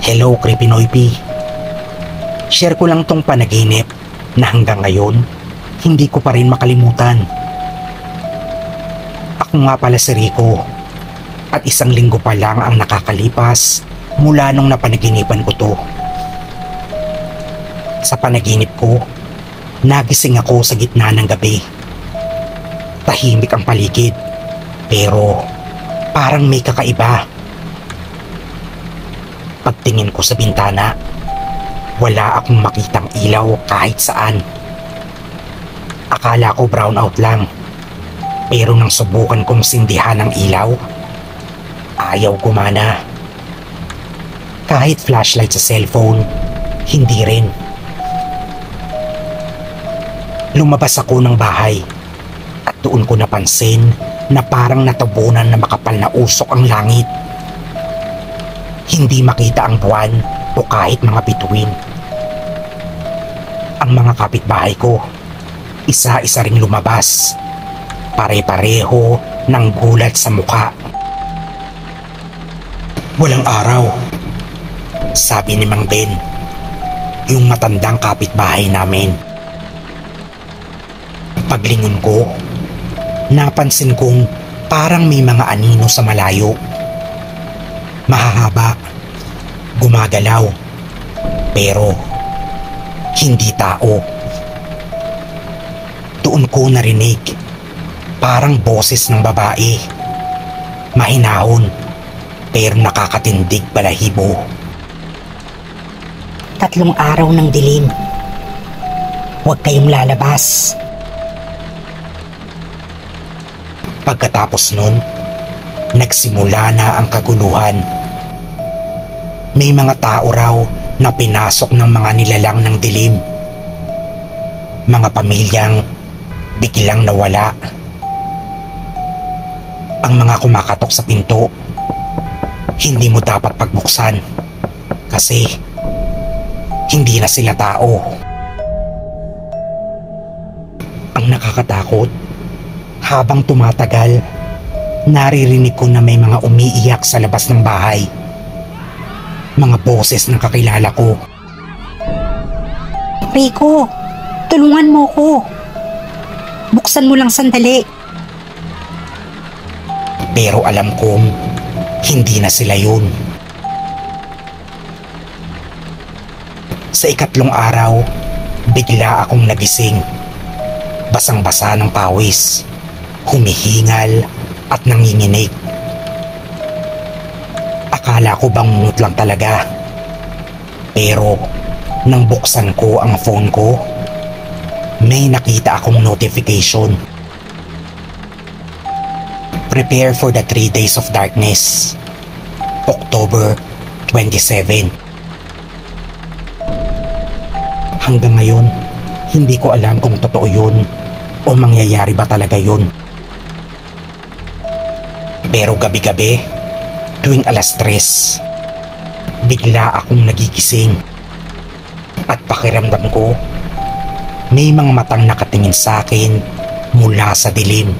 Hello, Creepy Noipy. Share ko lang tong panaginip na hanggang ngayon, hindi ko pa rin makalimutan. Ako nga pala si Rico at 1 linggo pa lang ang nakakalipas mula nung napanaginipan ko to. Sa panaginip ko, nagising ako sa gitna ng gabi. Tahimik ang paligid, pero parang may kakaiba. Pagtingin ko sa bintana, wala akong makitang ilaw kahit saan. Akala ko brownout lang, pero nang subukan kong sindihan ng ilaw, ayaw gumana. Kahit flashlight sa cellphone, hindi rin. Lumabas ako ng bahay at doon ko napansin na parang natabunan na makapal na usok ang langit. Hindi makita ang buwan o kahit mga bituin. Ang mga kapitbahay ko, isa-isa ring lumabas. Pare-pareho ng gulat sa mukha. Walang araw, sabi ni Mang Ben, yung matandang kapitbahay namin. Paglingon ko, napansin kong parang may mga anino sa malayo. Mahahaba, gumagalaw, pero hindi tao. Doon ko narinig parang boses ng babae. Mahinahon, pero nakakatindig balahibo. 3 araw ng dilim. Huwag kayong lalabas. Pagkatapos nun, nagsimula na ang kaguluhan. May mga tao raw na pinasok ng mga nilalang ng dilim. Mga pamilyang biglang nawala. Ang mga kumakatok sa pinto, hindi mo dapat pagbuksan kasi hindi na sila tao. Ang nakakatakot, habang tumatagal, naririnig ko na may mga umiiyak sa labas ng bahay. Mga boses ng kakilala ko. Rico, tulungan mo ko. Buksan mo lang sandali. Pero alam kong hindi na sila yun. Sa 3 araw, bigla akong nagising. Basang-basa ng pawis, humihingal at nanginginig. Akala ko bangungot lang talaga. Pero nang buksan ko ang phone ko, may nakita akong notification. Prepare for the 3 days of darkness. October 27. Hanggang ngayon, hindi ko alam kung totoo yun o mangyayari ba talaga yun. Pero gabi-gabi, tuwing 3:00, bigla akong nagigising. At pakiramdam ko, may mga matang nakatingin sa akin mula sa dilim.